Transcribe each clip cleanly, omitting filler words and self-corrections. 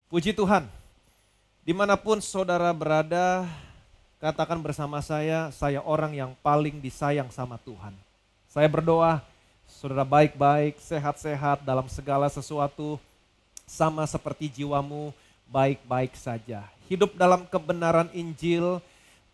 Puji Tuhan, dimanapun saudara berada, katakan bersama saya orang yang paling disayang sama Tuhan. Saya berdoa, saudara baik-baik, sehat-sehat dalam segala sesuatu, sama seperti jiwamu, baik-baik saja. Hidup dalam kebenaran Injil,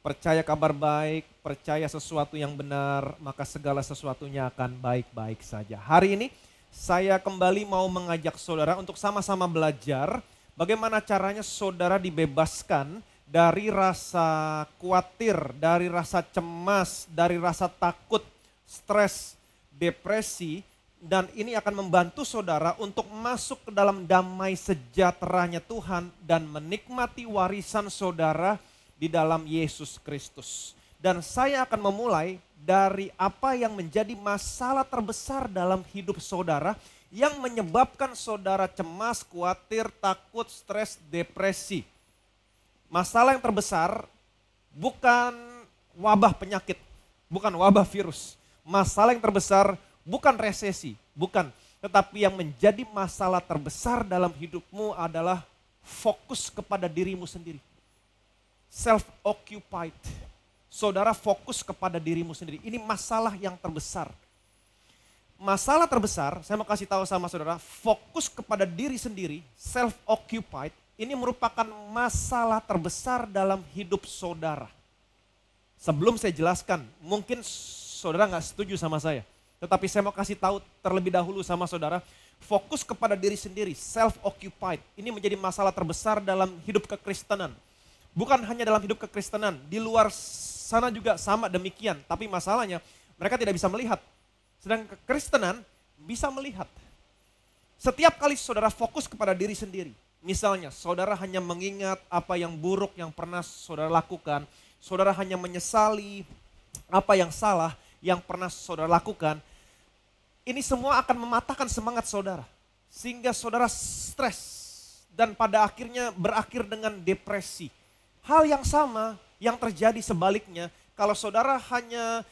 percaya kabar baik, percaya sesuatu yang benar, maka segala sesuatunya akan baik-baik saja. Hari ini saya kembali mau mengajak saudara untuk sama-sama belajar bagaimana caranya saudara dibebaskan dari rasa khawatir, dari rasa cemas, dari rasa takut, stres, depresi, dan ini akan membantu saudara untuk masuk ke dalam damai sejahteranya Tuhan dan menikmati warisan saudara di dalam Yesus Kristus. Dan saya akan memulai dari apa yang menjadi masalah terbesar dalam hidup saudara yang menyebabkan saudara cemas, khawatir, takut, stres, depresi. Masalah yang terbesar bukan wabah penyakit, bukan wabah virus. Masalah yang terbesar bukan resesi, bukan. Tetapi yang menjadi masalah terbesar dalam hidupmu adalah fokus kepada dirimu sendiri. Self-occupied. Saudara fokus kepada dirimu sendiri. Ini masalah yang terbesar. Masalah terbesar, saya mau kasih tahu sama saudara, fokus kepada diri sendiri, self-occupied, ini merupakan masalah terbesar dalam hidup saudara. Sebelum saya jelaskan, mungkin saudara nggak setuju sama saya. Tetapi saya mau kasih tahu terlebih dahulu sama saudara, fokus kepada diri sendiri, self-occupied, ini menjadi masalah terbesar dalam hidup kekristenan. Bukan hanya dalam hidup kekristenan, di luar sana juga sama demikian. Tapi masalahnya mereka tidak bisa melihat. Sedangkan kekristenan bisa melihat. Setiap kali saudara fokus kepada diri sendiri. Misalnya saudara hanya mengingat apa yang buruk yang pernah saudara lakukan. Saudara hanya menyesali apa yang salah yang pernah saudara lakukan. Ini semua akan mematahkan semangat saudara. Sehingga saudara stres. Dan pada akhirnya berakhir dengan depresi. Hal yang sama yang terjadi sebaliknya. Kalau saudara hanya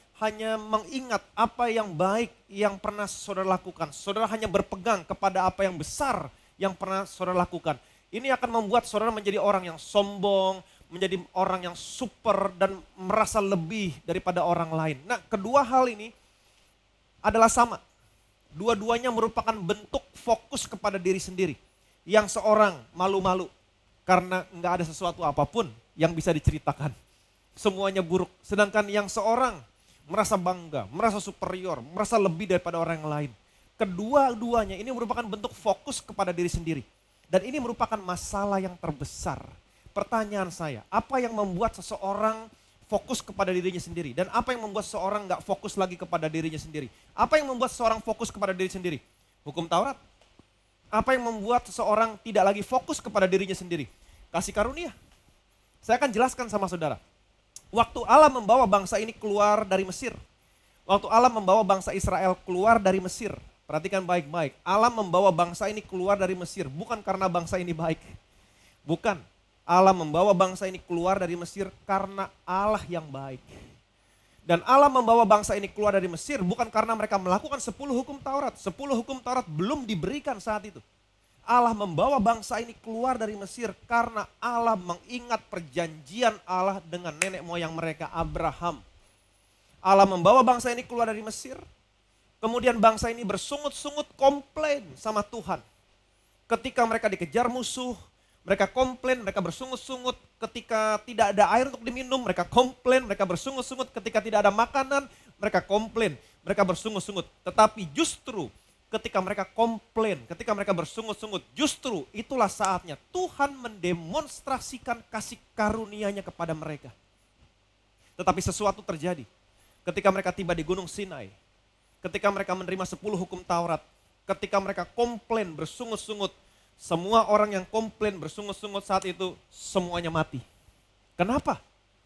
mengingat apa yang baik yang pernah saudara lakukan. Saudara hanya berpegang kepada apa yang besar yang pernah saudara lakukan. Ini akan membuat saudara menjadi orang yang sombong, menjadi orang yang super dan merasa lebih daripada orang lain. Nah, kedua hal ini adalah sama. Dua-duanya merupakan bentuk fokus kepada diri sendiri. Yang seorang malu-malu karena nggak ada sesuatu apapun yang bisa diceritakan. Semuanya buruk. Sedangkan yang seorang merasa bangga, merasa superior, merasa lebih daripada orang yang lain. Kedua-duanya ini merupakan bentuk fokus kepada diri sendiri. Dan ini merupakan masalah yang terbesar. Pertanyaan saya, apa yang membuat seseorang fokus kepada dirinya sendiri? Dan apa yang membuat seseorang gak fokus lagi kepada dirinya sendiri? Apa yang membuat seseorang fokus kepada diri sendiri? Hukum Taurat. Apa yang membuat seseorang tidak lagi fokus kepada dirinya sendiri? Kasih karunia. Saya akan jelaskan sama saudara. Waktu Allah membawa bangsa ini keluar dari Mesir. Waktu Allah membawa bangsa Israel keluar dari Mesir. Perhatikan baik-baik. Allah membawa bangsa ini keluar dari Mesir. Bukan karena bangsa ini baik. Bukan. Allah membawa bangsa ini keluar dari Mesir karena Allah yang baik. Dan Allah membawa bangsa ini keluar dari Mesir bukan karena mereka melakukan 10 hukum Taurat. 10 hukum Taurat belum diberikan saat itu. Allah membawa bangsa ini keluar dari Mesir karena Allah mengingat perjanjian Allah dengan nenek moyang mereka, Abraham. Allah membawa bangsa ini keluar dari Mesir, kemudian bangsa ini bersungut-sungut komplain sama Tuhan. Ketika mereka dikejar musuh, mereka komplain, mereka bersungut-sungut. Ketika tidak ada air untuk diminum, mereka komplain, mereka bersungut-sungut. Ketika tidak ada makanan, mereka komplain, mereka bersungut-sungut. Tetapi justru ketika mereka komplain, ketika mereka bersungut-sungut, justru itulah saatnya Tuhan mendemonstrasikan kasih karunia-Nya kepada mereka. Tetapi sesuatu terjadi ketika mereka tiba di Gunung Sinai, ketika mereka menerima 10 hukum Taurat, ketika mereka komplain, bersungut-sungut, semua orang yang komplain, bersungut-sungut saat itu semuanya mati. Kenapa?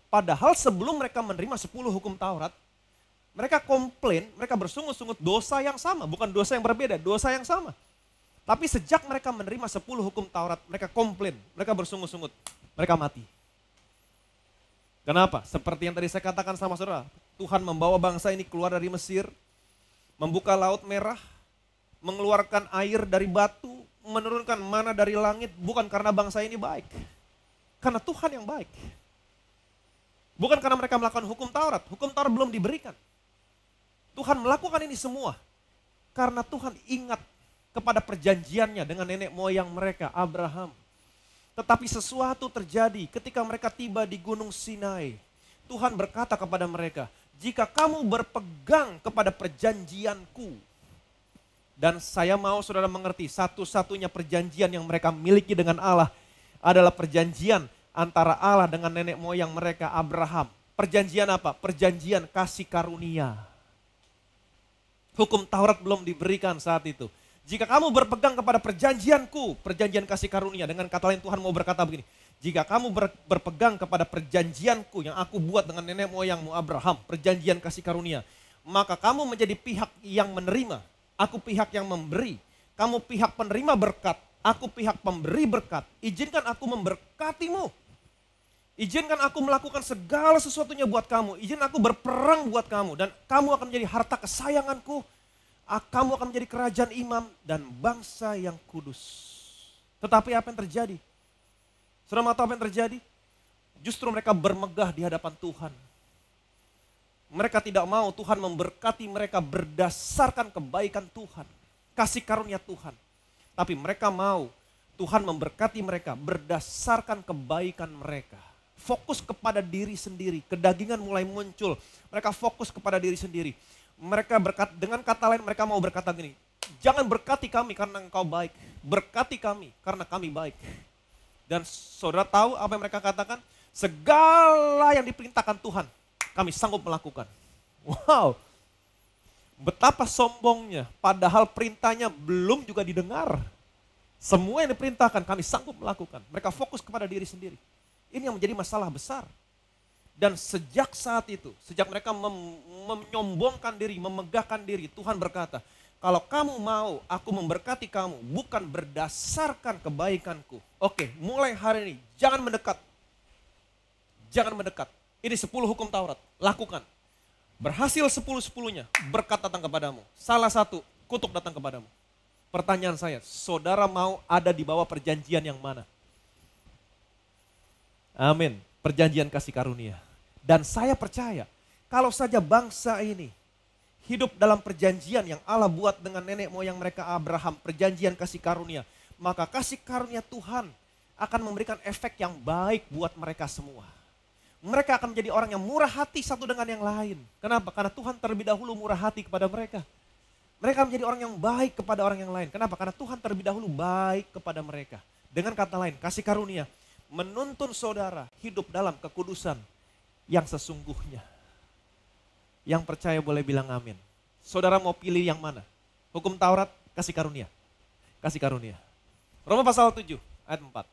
Padahal sebelum mereka menerima 10 hukum Taurat, mereka komplain, mereka bersungut-sungut dosa yang sama, bukan dosa yang berbeda, dosa yang sama. Tapi sejak mereka menerima 10 hukum Taurat, mereka komplain, mereka bersungut-sungut, mereka mati. Kenapa? Seperti yang tadi saya katakan sama saudara, Tuhan membawa bangsa ini keluar dari Mesir, membuka Laut Merah, mengeluarkan air dari batu, menurunkan mana dari langit bukan karena bangsa ini baik. Karena Tuhan yang baik. Bukan karena mereka melakukan hukum Taurat. Hukum Taurat belum diberikan. Tuhan melakukan ini semua. Karena Tuhan ingat kepada perjanjiannya dengan nenek moyang mereka, Abraham. Tetapi sesuatu terjadi ketika mereka tiba di Gunung Sinai. Tuhan berkata kepada mereka, jika kamu berpegang kepada perjanjianku. Dan saya mau saudara mengerti, satu-satunya perjanjian yang mereka miliki dengan Allah adalah perjanjian antara Allah dengan nenek moyang mereka, Abraham. Perjanjian apa? Perjanjian kasih karunia. Hukum Taurat belum diberikan saat itu. Jika kamu berpegang kepada perjanjianku, perjanjian kasih karunia. Dengan kata lain Tuhan mau berkata begini, jika kamu berpegang kepada perjanjianku yang aku buat dengan nenek moyangmu Abraham, perjanjian kasih karunia, maka kamu menjadi pihak yang menerima, aku pihak yang memberi. Kamu pihak penerima berkat, aku pihak pemberi berkat. Izinkan aku memberkatimu. Izinkan aku melakukan segala sesuatunya buat kamu. Izinkan aku berperang buat kamu. Dan kamu akan menjadi harta kesayanganku. Kamu akan menjadi kerajaan imam dan bangsa yang kudus. Tetapi apa yang terjadi? Saudara mau tahu apa yang terjadi? Justru mereka bermegah di hadapan Tuhan. Mereka tidak mau Tuhan memberkati mereka berdasarkan kebaikan Tuhan. Kasih karunia Tuhan. Tapi mereka mau Tuhan memberkati mereka berdasarkan kebaikan mereka. Fokus kepada diri sendiri, kedagingan mulai muncul. Mereka fokus kepada diri sendiri. Mereka dengan kata lain mereka mau berkata gini, jangan berkati kami karena engkau baik, berkati kami karena kami baik. Dan saudara tahu apa yang mereka katakan? Segala yang diperintahkan Tuhan, kami sanggup melakukan. Wow, betapa sombongnya, padahal perintahnya belum juga didengar. Semua yang diperintahkan kami sanggup melakukan. Mereka fokus kepada diri sendiri. Ini yang menjadi masalah besar. Dan sejak saat itu, sejak mereka menyombongkan diri, memegahkan diri, Tuhan berkata, kalau kamu mau aku memberkati kamu, bukan berdasarkan kebaikanku. Oke, mulai hari ini, jangan mendekat. Jangan mendekat. Ini 10 hukum Taurat, lakukan. Berhasil 10-10-nya, berkat datang kepadamu. Salah satu, kutuk datang kepadamu. Pertanyaan saya, saudara mau ada di bawah perjanjian yang mana? Amin, perjanjian kasih karunia. Dan saya percaya, kalau saja bangsa ini hidup dalam perjanjian yang Allah buat dengan nenek moyang mereka Abraham, perjanjian kasih karunia, maka kasih karunia Tuhan akan memberikan efek yang baik buat mereka semua. Mereka akan menjadi orang yang murah hati satu dengan yang lain. Kenapa? Karena Tuhan terlebih dahulu murah hati kepada mereka. Mereka menjadi orang yang baik kepada orang yang lain. Kenapa? Karena Tuhan terlebih dahulu baik kepada mereka. Dengan kata lain, kasih karunia menuntun saudara hidup dalam kekudusan yang sesungguhnya. Yang percaya boleh bilang amin. Saudara mau pilih yang mana? Hukum Taurat, kasih karunia. Kasih karunia. Roma pasal 7 ayat 4.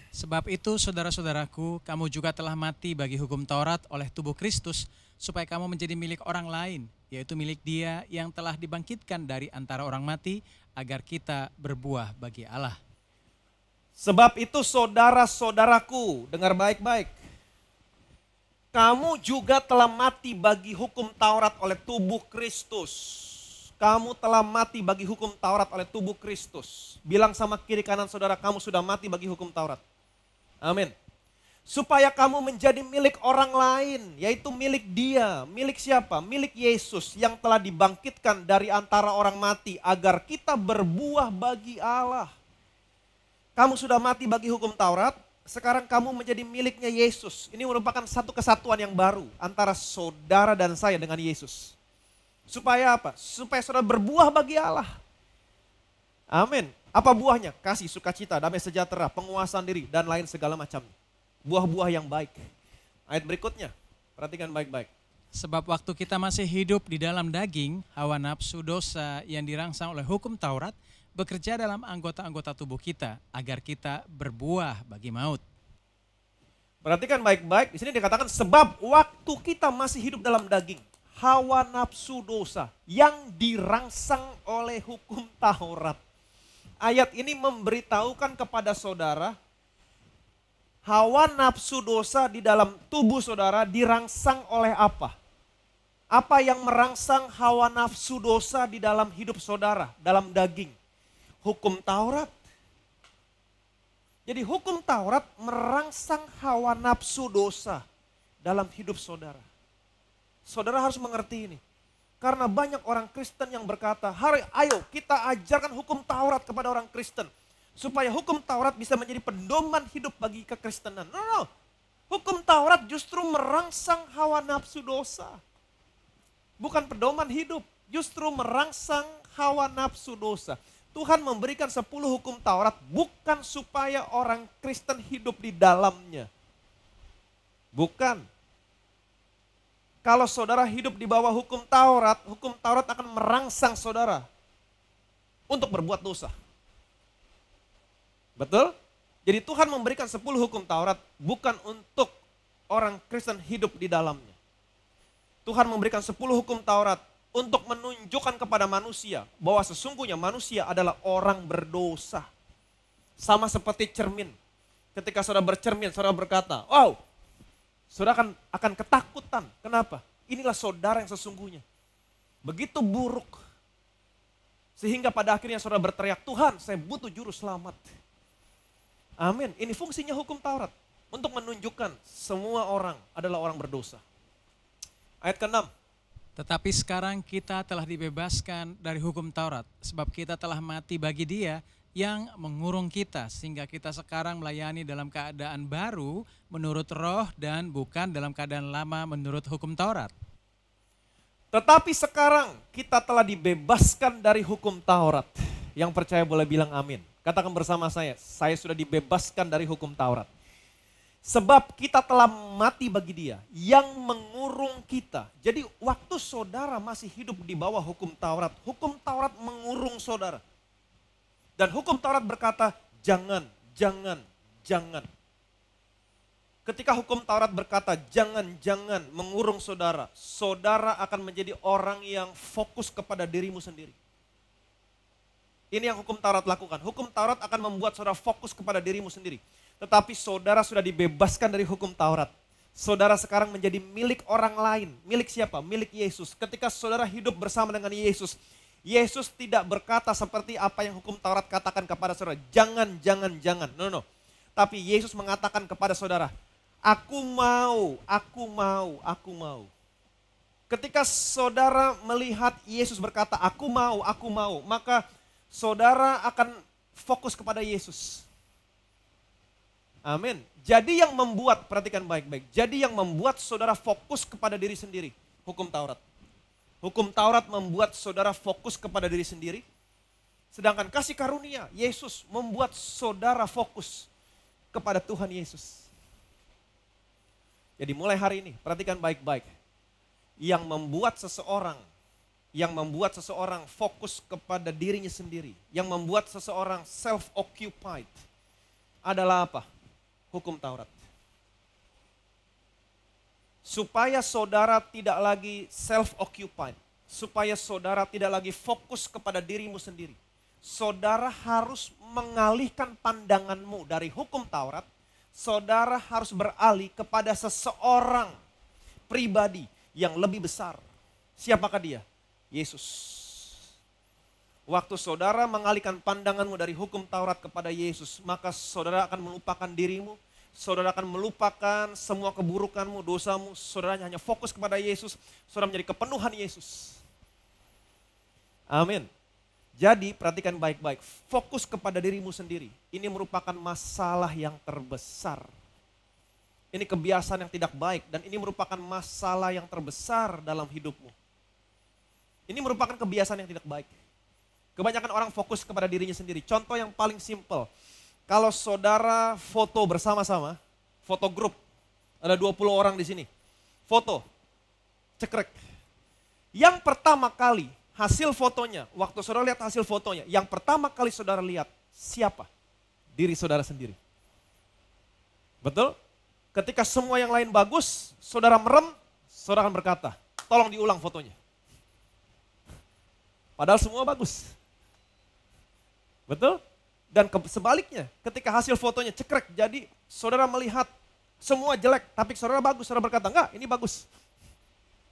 Sebab itu saudara-saudaraku, kamu juga telah mati bagi hukum Taurat oleh tubuh Kristus, supaya kamu menjadi milik orang lain, yaitu milik Dia yang telah dibangkitkan dari antara orang mati, agar kita berbuah bagi Allah. Sebab itu saudara-saudaraku, dengar baik-baik. Kamu juga telah mati bagi hukum Taurat oleh tubuh Kristus. Kamu telah mati bagi hukum Taurat oleh tubuh Kristus. Bilang sama kiri kanan saudara, kamu sudah mati bagi hukum Taurat. Amin. Supaya kamu menjadi milik orang lain, yaitu milik Dia. Milik siapa? Milik Yesus yang telah dibangkitkan dari antara orang mati agar kita berbuah bagi Allah. Kamu sudah mati bagi hukum Taurat, sekarang kamu menjadi miliknya Yesus. Ini merupakan satu kesatuan yang baru antara saudara dan saya dengan Yesus. Supaya apa? Supaya saudara berbuah bagi Allah. Amin. Apa buahnya? Kasih, sukacita, damai sejahtera, penguasaan diri, dan lain segala macam. Buah-buah yang baik. Ayat berikutnya, perhatikan baik-baik. Sebab waktu kita masih hidup di dalam daging, hawa nafsu dosa yang dirangsang oleh hukum Taurat bekerja dalam anggota-anggota tubuh kita agar kita berbuah bagi maut. Perhatikan baik-baik, di sini dikatakan sebab waktu kita masih hidup dalam daging, hawa nafsu dosa yang dirangsang oleh hukum Taurat. Ayat ini memberitahukan kepada saudara, hawa nafsu dosa di dalam tubuh saudara dirangsang oleh apa? Apa yang merangsang hawa nafsu dosa di dalam hidup saudara, dalam daging? Hukum Taurat. Jadi hukum Taurat merangsang hawa nafsu dosa dalam hidup saudara. Saudara harus mengerti ini. Karena banyak orang Kristen yang berkata, ayo kita ajarkan hukum Taurat kepada orang Kristen. Supaya hukum Taurat bisa menjadi pedoman hidup bagi kekristenan. No. Hukum Taurat justru merangsang hawa nafsu dosa. Bukan pedoman hidup, justru merangsang hawa nafsu dosa. Tuhan memberikan 10 hukum Taurat bukan supaya orang Kristen hidup di dalamnya. Bukan. Kalau saudara hidup di bawah hukum Taurat akan merangsang saudara untuk berbuat dosa. Betul? Jadi Tuhan memberikan 10 hukum Taurat bukan untuk orang Kristen hidup di dalamnya. Tuhan memberikan 10 hukum Taurat untuk menunjukkan kepada manusia bahwa sesungguhnya manusia adalah orang berdosa. Sama seperti cermin. Ketika saudara bercermin, saudara berkata, wow, saudara akan ketakutan. Kenapa? Inilah saudara yang sesungguhnya. Begitu buruk. Sehingga pada akhirnya saudara berteriak, Tuhan saya butuh juru selamat. Amin. Ini fungsinya hukum Taurat. Untuk menunjukkan semua orang adalah orang berdosa. Ayat ke-6. Tetapi sekarang kita telah dibebaskan dari hukum Taurat, sebab kita telah mati bagi Dia yang mengurung kita, sehingga kita sekarang melayani dalam keadaan baru menurut roh dan bukan dalam keadaan lama menurut hukum Taurat. Tetapi sekarang kita telah dibebaskan dari hukum Taurat. Yang percaya boleh bilang amin. Katakan bersama saya sudah dibebaskan dari hukum Taurat. Sebab kita telah mati bagi Dia yang mengurung kita. Jadi waktu saudara masih hidup di bawah hukum Taurat mengurung saudara. Dan hukum Taurat berkata, jangan. Ketika hukum Taurat berkata, jangan mengurung saudara, saudara akan menjadi orang yang fokus kepada dirimu sendiri. Ini yang hukum Taurat lakukan. Hukum Taurat akan membuat saudara fokus kepada dirimu sendiri. Tetapi saudara sudah dibebaskan dari hukum Taurat. Saudara sekarang menjadi milik orang lain. Milik siapa? Milik Yesus. Ketika saudara hidup bersama dengan Yesus, Yesus tidak berkata seperti apa yang hukum Taurat katakan kepada saudara. Jangan. No. Tapi Yesus mengatakan kepada saudara, aku mau. Ketika saudara melihat Yesus berkata, aku mau, maka saudara akan fokus kepada Yesus. Amin. Jadi yang membuat, perhatikan baik-baik. Jadi yang membuat saudara fokus kepada diri sendiri, hukum Taurat. Hukum Taurat membuat saudara fokus kepada diri sendiri. Sedangkan kasih karunia, Yesus membuat saudara fokus kepada Tuhan Yesus. Jadi mulai hari ini, perhatikan baik-baik. Yang membuat seseorang fokus kepada dirinya sendiri. Yang membuat seseorang self-occupied adalah apa? Hukum Taurat. Supaya saudara tidak lagi self-occupied. Supaya saudara tidak lagi fokus kepada dirimu sendiri. Saudara harus mengalihkan pandanganmu dari hukum Taurat. Saudara harus beralih kepada seseorang pribadi yang lebih besar. Siapakah dia? Yesus. Waktu saudara mengalihkan pandanganmu dari hukum Taurat kepada Yesus, maka saudara akan melupakan dirimu, saudara akan melupakan semua keburukanmu, dosamu, saudara hanya fokus kepada Yesus, saudara menjadi kepenuhan Yesus. Amin. Jadi perhatikan baik-baik, fokus kepada dirimu sendiri. Ini merupakan masalah yang terbesar. Ini kebiasaan yang tidak baik dan ini merupakan masalah yang terbesar dalam hidupmu. Ini merupakan kebiasaan yang tidak baik. Kebanyakan orang fokus kepada dirinya sendiri. Contoh yang paling simpel. Kalau saudara foto bersama-sama, foto grup, ada 20 orang di sini. Foto, cekrek. Yang pertama kali hasil fotonya, waktu saudara lihat hasil fotonya, yang pertama kali saudara lihat siapa? Diri saudara sendiri. Betul? Ketika semua yang lain bagus, saudara merem, saudara akan berkata, tolong diulang fotonya. Padahal semua bagus. Betul? Dan sebaliknya, ketika hasil fotonya cekrek, jadi saudara melihat semua jelek, tapi saudara bagus, saudara berkata, enggak, ini bagus.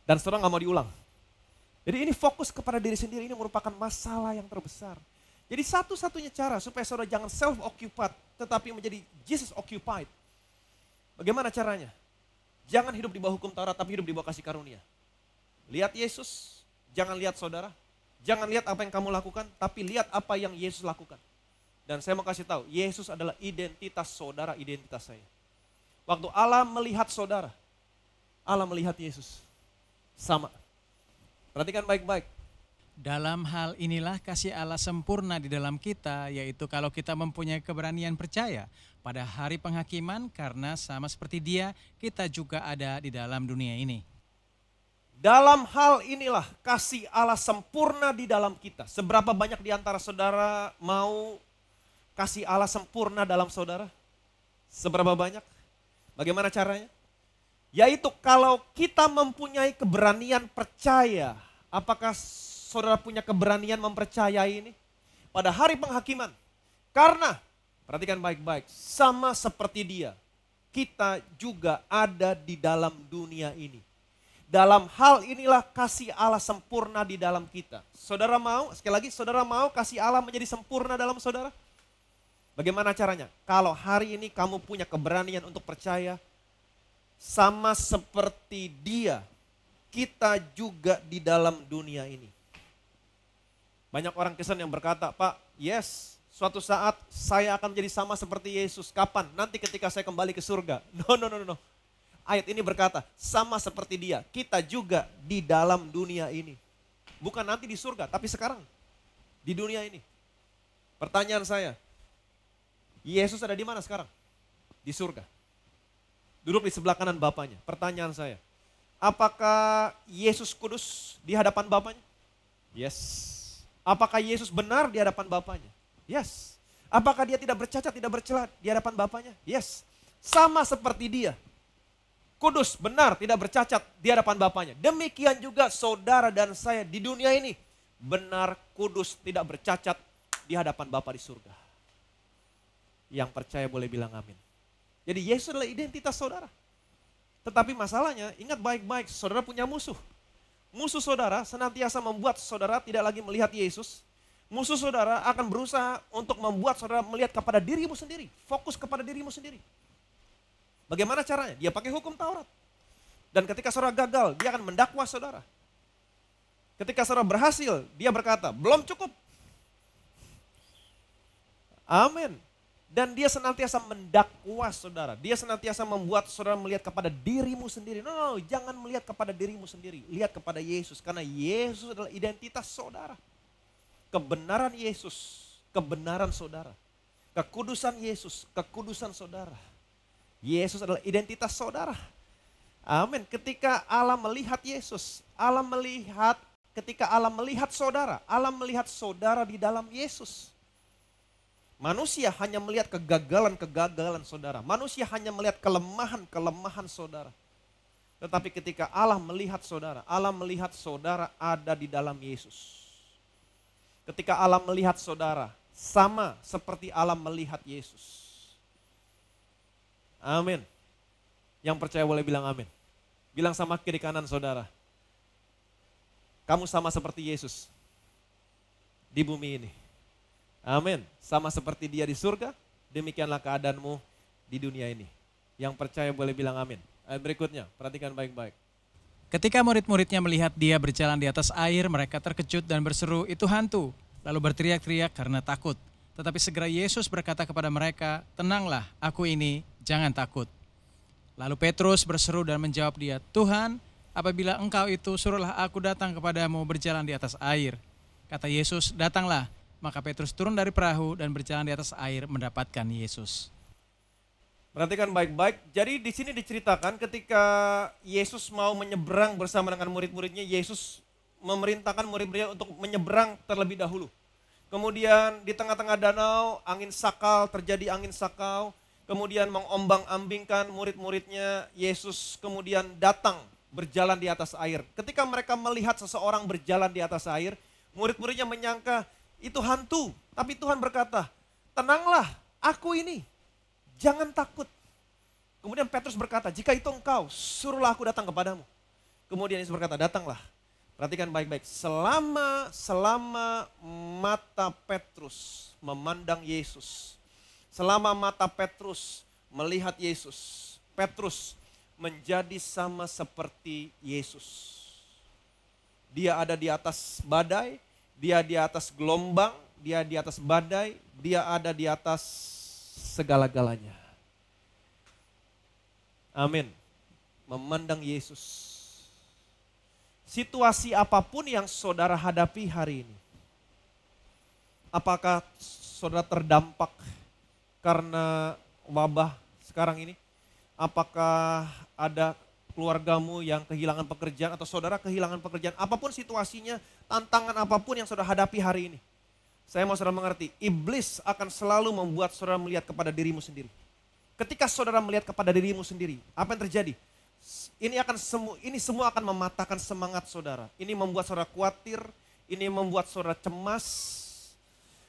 Dan saudara nggak mau diulang. Jadi ini fokus kepada diri sendiri, ini merupakan masalah yang terbesar. Jadi satu-satunya cara supaya saudara jangan self-occupied, tetapi menjadi Jesus occupied. Bagaimana caranya? Jangan hidup di bawah hukum Taurat, tapi hidup di bawah kasih karunia. Lihat Yesus, jangan lihat saudara. Jangan lihat apa yang kamu lakukan, tapi lihat apa yang Yesus lakukan. Dan saya mau kasih tahu, Yesus adalah identitas saudara, identitas saya. Waktu Allah melihat saudara, Allah melihat Yesus. Sama. Perhatikan baik-baik. Dalam hal inilah kasih Allah sempurna di dalam kita, yaitu kalau kita mempunyai keberanian percaya pada hari penghakiman, karena sama seperti Dia, kita juga ada di dalam dunia ini. Dalam hal inilah kasih Allah sempurna di dalam kita. Seberapa banyak di antara saudara mau kasih Allah sempurna dalam saudara? Seberapa banyak? Bagaimana caranya? Yaitu kalau kita mempunyai keberanian percaya, apakah saudara punya keberanian mempercayai ini? Pada hari penghakiman. Karena, perhatikan baik-baik, sama seperti Dia, kita juga ada di dalam dunia ini. Dalam hal inilah kasih Allah sempurna di dalam kita. Saudara mau, sekali lagi, saudara mau kasih Allah menjadi sempurna dalam saudara? Bagaimana caranya? Kalau hari ini kamu punya keberanian untuk percaya, sama seperti Dia, kita juga di dalam dunia ini. Banyak orang Kristen yang berkata, Pak, yes, suatu saat saya akan menjadi sama seperti Yesus. Kapan? Nanti ketika saya kembali ke surga. No. Ayat ini berkata, sama seperti Dia, kita juga di dalam dunia ini. Bukan nanti di surga, tapi sekarang. Di dunia ini. Pertanyaan saya, Yesus ada di mana sekarang? Di surga. Duduk di sebelah kanan Bapaknya. Pertanyaan saya, apakah Yesus kudus di hadapan Bapaknya? Yes. Apakah Yesus benar di hadapan Bapaknya? Yes. Apakah Dia tidak bercacat, tidak bercela di hadapan Bapaknya? Yes. Sama seperti Dia. Kudus, benar, tidak bercacat di hadapan Bapaknya. Demikian juga saudara dan saya di dunia ini. Benar, kudus, tidak bercacat di hadapan Bapa di surga. Yang percaya boleh bilang amin. Jadi Yesus adalah identitas saudara. Tetapi masalahnya, ingat baik-baik, saudara punya musuh. Musuh saudara senantiasa membuat saudara tidak lagi melihat Yesus. Musuh saudara akan berusaha untuk membuat saudara melihat kepada dirimu sendiri. Fokus kepada dirimu sendiri. Bagaimana caranya? Dia pakai hukum Taurat. Dan ketika saudara gagal, dia akan mendakwa saudara. Ketika saudara berhasil, dia berkata, belum cukup. Amin. Dan dia senantiasa mendakwa saudara. Dia senantiasa membuat saudara melihat kepada dirimu sendiri. No, jangan melihat kepada dirimu sendiri. Lihat kepada Yesus. Karena Yesus adalah identitas saudara. Kebenaran Yesus, kebenaran saudara. Kekudusan Yesus, kekudusan saudara. Yesus adalah identitas saudara. Amin. Ketika Allah melihat Yesus, ketika Allah melihat saudara di dalam Yesus. Manusia hanya melihat kegagalan-kegagalan saudara. Manusia hanya melihat kelemahan-kelemahan saudara. Tetapi ketika Allah melihat saudara ada di dalam Yesus. Ketika Allah melihat saudara, sama seperti Allah melihat Yesus. Amin. Yang percaya boleh bilang amin. Bilang sama kiri kanan saudara. Kamu sama seperti Yesus di bumi ini. Amin. Sama seperti Dia di surga, demikianlah keadaanmu di dunia ini. Yang percaya boleh bilang amin. Ayat berikutnya, perhatikan baik-baik. Ketika murid-muridnya melihat Dia berjalan di atas air, mereka terkejut dan berseru, itu hantu. Lalu berteriak-teriak karena takut. Tetapi segera Yesus berkata kepada mereka, tenanglah, aku ini, jangan takut. Lalu Petrus berseru dan menjawab Dia, Tuhan, apabila Engkau itu, suruhlah aku datang kepadamu berjalan di atas air. Kata Yesus, datanglah. Maka Petrus turun dari perahu dan berjalan di atas air mendapatkan Yesus. Perhatikan baik-baik. Jadi di sini diceritakan ketika Yesus mau menyeberang bersama dengan murid-muridnya, Yesus memerintahkan murid-muridnya untuk menyeberang terlebih dahulu. Kemudian di tengah-tengah danau terjadi angin sakau, kemudian mengombang-ambingkan murid-muridnya. Yesus kemudian datang berjalan di atas air. Ketika mereka melihat seseorang berjalan di atas air, murid-muridnya menyangka itu hantu. Tapi Tuhan berkata, tenanglah, aku ini, jangan takut. Kemudian Petrus berkata, jika itu engkau, suruhlah aku datang kepadamu. Kemudian Yesus berkata, datanglah. Perhatikan baik-baik. Selama mata Petrus memandang Yesus. Selama mata Petrus melihat Yesus. Petrus menjadi sama seperti Yesus. Dia ada di atas badai, dia di atas gelombang, dia di atas badai, dia ada di atas segala-galanya. Amin. Memandang Yesus. Situasi apapun yang saudara hadapi hari ini. Apakah saudara terdampak karena wabah sekarang ini? Apakah ada keluargamu yang kehilangan pekerjaan atau saudara kehilangan pekerjaan? Apapun situasinya, tantangan apapun yang saudara hadapi hari ini. Saya mau saudara mengerti, iblis akan selalu membuat saudara melihat kepada dirimu sendiri. Ketika saudara melihat kepada dirimu sendiri, apa yang terjadi? Ini semua akan mematahkan semangat saudara. Ini membuat saudara khawatir, ini membuat saudara cemas.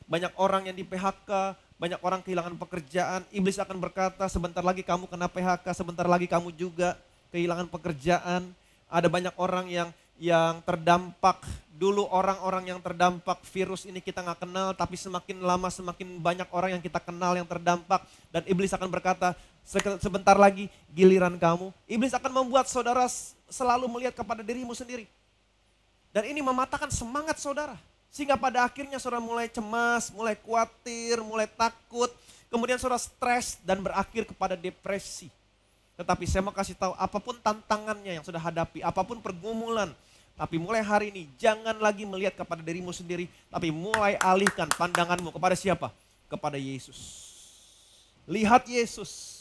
Banyak orang yang di PHK, banyak orang kehilangan pekerjaan. Iblis akan berkata, sebentar lagi kamu kena PHK, sebentar lagi kamu juga kehilangan pekerjaan. Ada banyak orang yang terdampak. Dulu orang-orang yang terdampak virus ini kita nggak kenal, tapi semakin lama semakin banyak orang yang kita kenal yang terdampak. Dan iblis akan berkata, sebentar lagi giliran kamu. Iblis akan membuat saudara selalu melihat kepada dirimu sendiri. Dan ini mematahkan semangat saudara. Sehingga pada akhirnya saudara mulai cemas, mulai khawatir, mulai takut. Kemudian saudara stres dan berakhir kepada depresi. Tetapi saya mau kasih tahu, apapun tantangannya yang sudah hadapi, apapun pergumulan, tapi mulai hari ini jangan lagi melihat kepada dirimu sendiri, tapi mulai alihkan pandanganmu kepada siapa? Kepada Yesus. Lihat Yesus.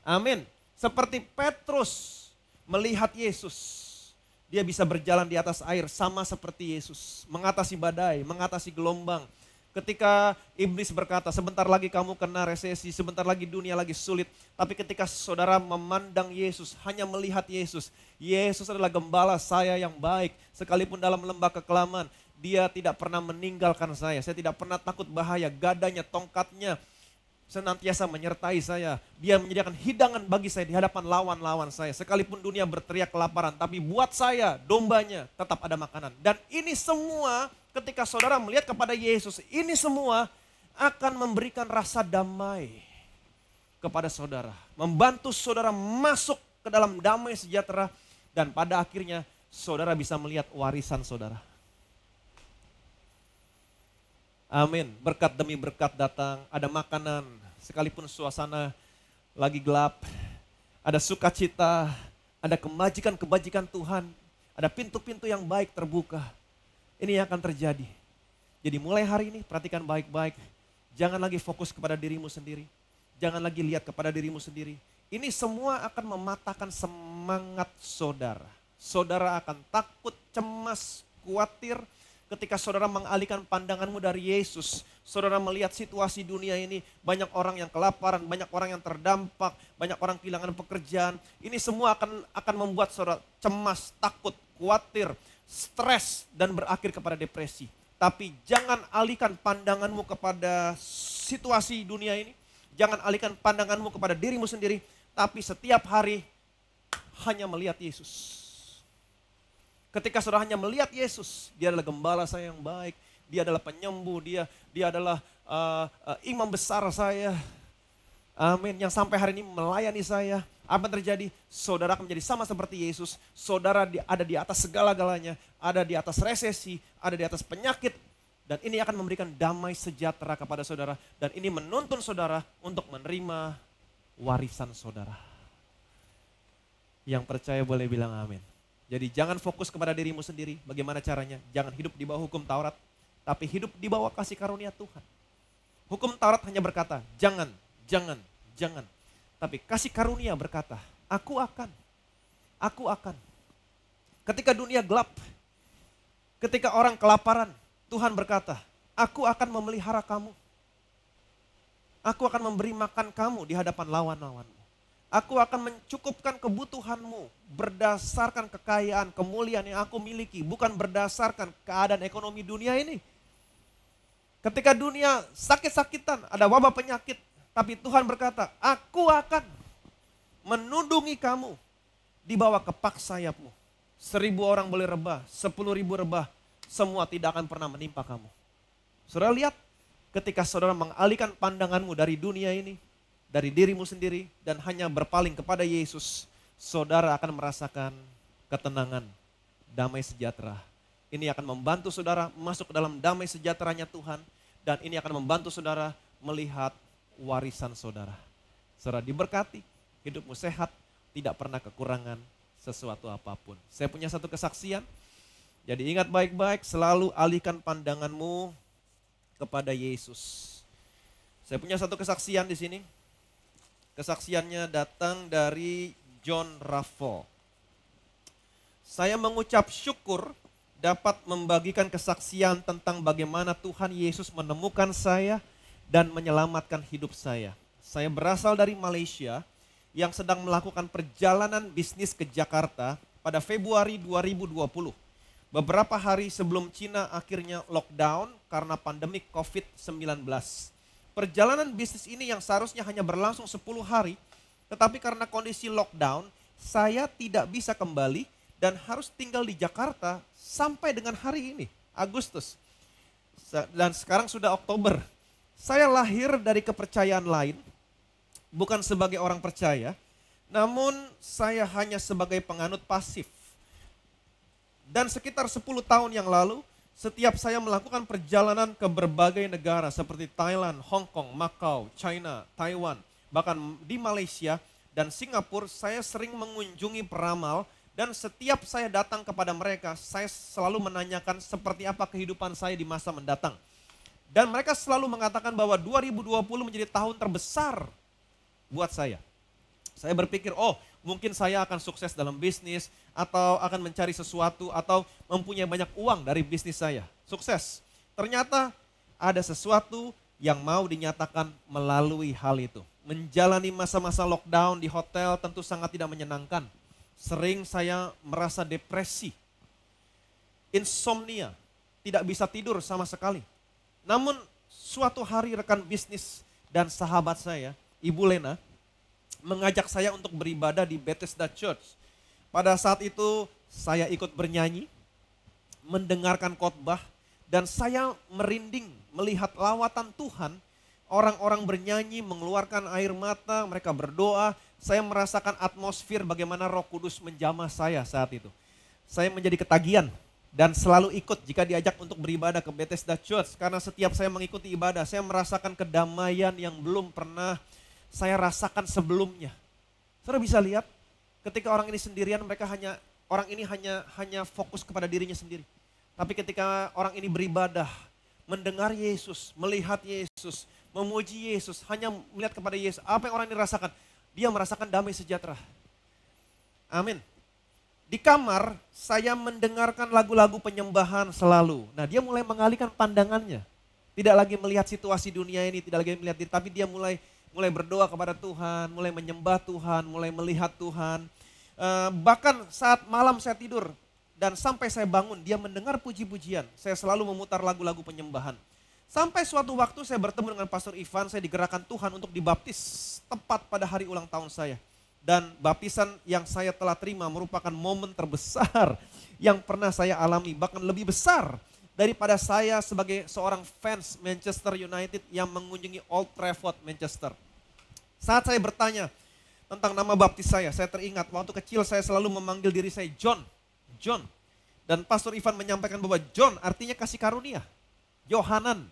Amin. Seperti Petrus melihat Yesus. Dia bisa berjalan di atas air sama seperti Yesus. Mengatasi badai, mengatasi gelombang. Ketika iblis berkata, sebentar lagi kamu kena resesi, sebentar lagi dunia lagi sulit. Tapi ketika saudara memandang Yesus, hanya melihat Yesus. Yesus adalah gembala saya yang baik. Sekalipun dalam lembah kekelaman, dia tidak pernah meninggalkan saya. Saya tidak pernah takut bahaya, gadanya, tongkatnya senantiasa menyertai saya. Dia menyediakan hidangan bagi saya di hadapan lawan-lawan saya. Sekalipun dunia berteriak kelaparan, tapi buat saya, dombanya, tetap ada makanan. Dan ini semua ketika saudara melihat kepada Yesus, ini semua akan memberikan rasa damai kepada saudara. Membantu saudara masuk ke dalam damai sejahtera. Dan pada akhirnya saudara bisa melihat warisan saudara. Amin. Berkat demi berkat datang, ada makanan, sekalipun suasana lagi gelap, ada sukacita, ada kebajikan-kebajikan Tuhan, ada pintu-pintu yang baik terbuka. Ini yang akan terjadi. Jadi mulai hari ini perhatikan baik-baik, jangan lagi fokus kepada dirimu sendiri, jangan lagi lihat kepada dirimu sendiri. Ini semua akan mematahkan semangat saudara. Saudara akan takut, cemas, khawatir. Ketika saudara mengalihkan pandanganmu dari Yesus, saudara melihat situasi dunia ini, banyak orang yang kelaparan, banyak orang yang terdampak, banyak orang kehilangan pekerjaan. Ini semua akan membuat saudara cemas, takut, khawatir, stres, dan berakhir kepada depresi. Tapi jangan alihkan pandanganmu kepada situasi dunia ini, jangan alihkan pandanganmu kepada dirimu sendiri, tapi setiap hari hanya melihat Yesus. Ketika saudara hanya melihat Yesus, dia adalah gembala saya yang baik, dia adalah penyembuh, dia adalah imam besar saya. Amin, yang sampai hari ini melayani saya. Apa yang terjadi? Saudara akan menjadi sama seperti Yesus. Saudara ada di atas segala-galanya, ada di atas resesi, ada di atas penyakit. Dan ini akan memberikan damai sejahtera kepada saudara. Dan ini menuntun saudara untuk menerima warisan saudara. Yang percaya boleh bilang amin. Jadi jangan fokus kepada dirimu sendiri, bagaimana caranya. Jangan hidup di bawah hukum Taurat, tapi hidup di bawah kasih karunia Tuhan. Hukum Taurat hanya berkata, jangan, jangan, jangan. Tapi kasih karunia berkata, aku akan. Ketika dunia gelap, ketika orang kelaparan, Tuhan berkata, aku akan memelihara kamu. Aku akan memberi makan kamu di hadapan lawan-lawanmu. Aku akan mencukupkan kebutuhanmu berdasarkan kekayaan, kemuliaan yang aku miliki. Bukan berdasarkan keadaan ekonomi dunia ini. Ketika dunia sakit-sakitan, ada wabah penyakit. Tapi Tuhan berkata, aku akan menundungi kamu di bawah kepak sayapmu. 1.000 orang boleh rebah, 10.000 rebah, semua tidak akan pernah menimpa kamu. Saudara lihat, ketika saudara mengalihkan pandanganmu dari dunia ini, dari dirimu sendiri, dan hanya berpaling kepada Yesus, saudara akan merasakan ketenangan, damai sejahtera. Ini akan membantu saudara masuk ke dalam damai sejahteranya Tuhan, dan ini akan membantu saudara melihat warisan saudara. Saudara diberkati, hidupmu sehat, tidak pernah kekurangan sesuatu apapun. Saya punya satu kesaksian, jadi ingat baik-baik, selalu alihkan pandanganmu kepada Yesus. Saya punya satu kesaksian di sini. Kesaksiannya datang dari John Raffo. Saya mengucap syukur dapat membagikan kesaksian tentang bagaimana Tuhan Yesus menemukan saya dan menyelamatkan hidup saya. Saya berasal dari Malaysia yang sedang melakukan perjalanan bisnis ke Jakarta pada Februari 2020. Beberapa hari sebelum Cina akhirnya lockdown karena pandemi COVID-19. Perjalanan bisnis ini yang seharusnya hanya berlangsung 10 hari, tetapi karena kondisi lockdown, saya tidak bisa kembali dan harus tinggal di Jakarta sampai dengan hari ini, Agustus. Dan sekarang sudah Oktober. Saya lahir dari kepercayaan lain, bukan sebagai orang percaya, namun saya hanya sebagai penganut pasif. Dan sekitar 10 tahun yang lalu, setiap saya melakukan perjalanan ke berbagai negara seperti Thailand, Hong Kong, Macau, China, Taiwan, bahkan di Malaysia dan Singapura, saya sering mengunjungi peramal dan setiap saya datang kepada mereka, saya selalu menanyakan seperti apa kehidupan saya di masa mendatang. Dan mereka selalu mengatakan bahwa 2020 menjadi tahun terbesar buat saya. Saya berpikir, oh mungkin saya akan sukses dalam bisnis, atau akan mencari sesuatu, atau mempunyai banyak uang dari bisnis saya. Sukses. Ternyata ada sesuatu yang mau dinyatakan melalui hal itu. Menjalani masa-masa lockdown di hotel tentu sangat tidak menyenangkan. Sering saya merasa depresi, insomnia, tidak bisa tidur sama sekali. Namun suatu hari rekan bisnis dan sahabat saya, Ibu Lena, mengajak saya untuk beribadah di Bethesda Church. Pada saat itu saya ikut bernyanyi, mendengarkan khotbah, dan saya merinding melihat lawatan Tuhan. Orang-orang bernyanyi, mengeluarkan air mata, mereka berdoa. Saya merasakan atmosfer bagaimana Roh Kudus menjamah saya saat itu. Saya menjadi ketagihan dan selalu ikut jika diajak untuk beribadah ke Bethesda Church. Karena setiap saya mengikuti ibadah, saya merasakan kedamaian yang belum pernah saya rasakan sebelumnya. Saudara bisa lihat, ketika orang ini sendirian, orang ini hanya fokus kepada dirinya sendiri. Tapi ketika orang ini beribadah, mendengar Yesus, melihat Yesus, memuji Yesus, hanya melihat kepada Yesus, apa yang orang ini rasakan? Dia merasakan damai sejahtera. Amin. Di kamar, saya mendengarkan lagu-lagu penyembahan selalu. Nah, dia mulai mengalihkan pandangannya. Tidak lagi melihat situasi dunia ini, tidak lagi melihat diri, tapi dia mulai berdoa kepada Tuhan, mulai menyembah Tuhan, mulai melihat Tuhan. Bahkan saat malam saya tidur dan sampai saya bangun, dia mendengar puji-pujian. Saya selalu memutar lagu-lagu penyembahan. Sampai suatu waktu saya bertemu dengan Pastor Ivan, saya digerakkan Tuhan untuk dibaptis tepat pada hari ulang tahun saya. Dan baptisan yang saya telah terima merupakan momen terbesar yang pernah saya alami, bahkan lebih besar daripada saya sebagai seorang fans Manchester United yang mengunjungi Old Trafford, Manchester. Saat saya bertanya tentang nama baptis saya teringat waktu kecil saya selalu memanggil diri saya John. John. Dan Pastor Ivan menyampaikan bahwa John artinya kasih karunia. Yohanan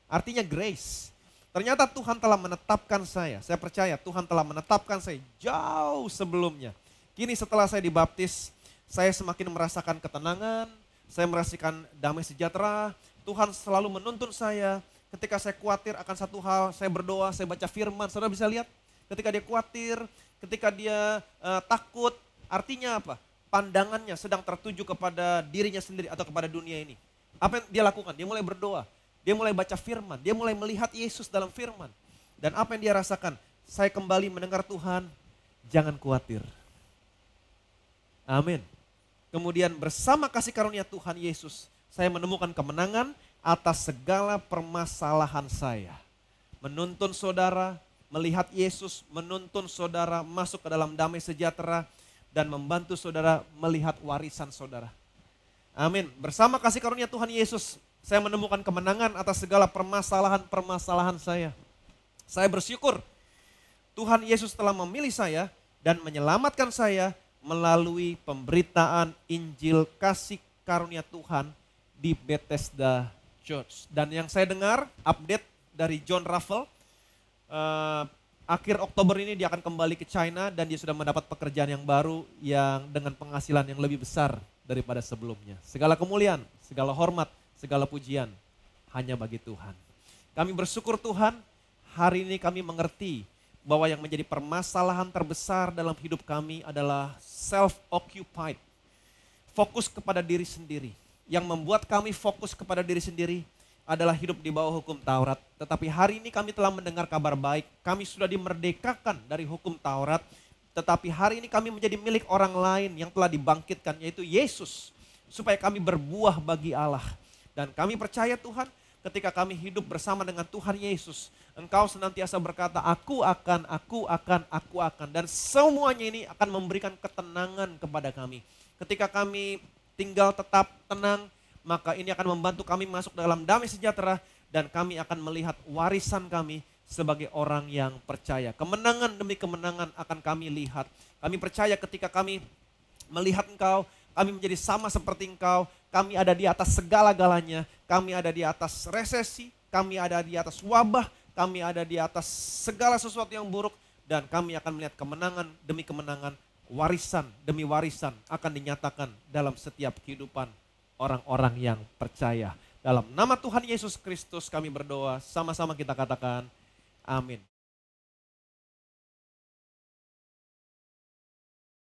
artinya grace. Ternyata Tuhan telah menetapkan saya percaya Tuhan telah menetapkan saya jauh sebelumnya. Kini setelah saya dibaptis, saya semakin merasakan ketenangan, saya merasakan damai sejahtera. Tuhan selalu menuntun saya. Ketika saya khawatir akan satu hal, saya berdoa, saya baca firman. Saudara bisa lihat, ketika dia khawatir, ketika dia takut, artinya apa? Pandangannya sedang tertuju kepada dirinya sendiri atau kepada dunia ini. Apa yang dia lakukan? Dia mulai berdoa, dia mulai baca firman, dia mulai melihat Yesus dalam firman. Dan apa yang dia rasakan? Saya kembali mendengar Tuhan, jangan khawatir. Amin. Kemudian bersama kasih karunia Tuhan Yesus, saya menemukan kemenangan atas segala permasalahan saya. Menuntun saudara, melihat Yesus, menuntun saudara masuk ke dalam damai sejahtera. dan membantu saudara melihat warisan saudara. Amin. Bersama kasih karunia Tuhan Yesus, saya menemukan kemenangan atas segala permasalahan-permasalahan saya. Saya bersyukur Tuhan Yesus telah memilih saya dan menyelamatkan saya melalui pemberitaan Injil kasih karunia Tuhan di Bethesda Church. Dan yang saya dengar update dari John Raffel, akhir Oktober ini dia akan kembali ke China dan dia sudah mendapat pekerjaan yang baru yang dengan penghasilan yang lebih besar daripada sebelumnya. Segala kemuliaan, segala hormat, segala pujian hanya bagi Tuhan. Kami bersyukur Tuhan, hari ini kami mengerti bahwa yang menjadi permasalahan terbesar dalam hidup kami adalah self-occupied. Fokus kepada diri sendiri. Yang membuat kami fokus kepada diri sendiri adalah hidup di bawah hukum Taurat. Tetapi hari ini kami telah mendengar kabar baik. Kami sudah dimerdekakan dari hukum Taurat. Tetapi hari ini kami menjadi milik orang lain yang telah dibangkitkan, yaitu Yesus. Supaya kami berbuah bagi Allah. Dan kami percaya Tuhan, ketika kami hidup bersama dengan Tuhan Yesus, Engkau senantiasa berkata, aku akan. Dan semuanya ini akan memberikan ketenangan kepada kami. Ketika kami tinggal tetap tenang, maka ini akan membantu kami masuk dalam damai sejahtera. Dan kami akan melihat warisan kami sebagai orang yang percaya. Kemenangan demi kemenangan akan kami lihat. Kami percaya ketika kami melihat Engkau, kami menjadi sama seperti Engkau. Kami ada di atas segala-galanya. Kami ada di atas resesi. Kami ada di atas wabah. Kami ada di atas segala sesuatu yang buruk. Dan kami akan melihat kemenangan demi kemenangan. Warisan demi warisan akan dinyatakan dalam setiap kehidupan orang-orang yang percaya. Dalam nama Tuhan Yesus Kristus kami berdoa. Sama-sama kita katakan amin.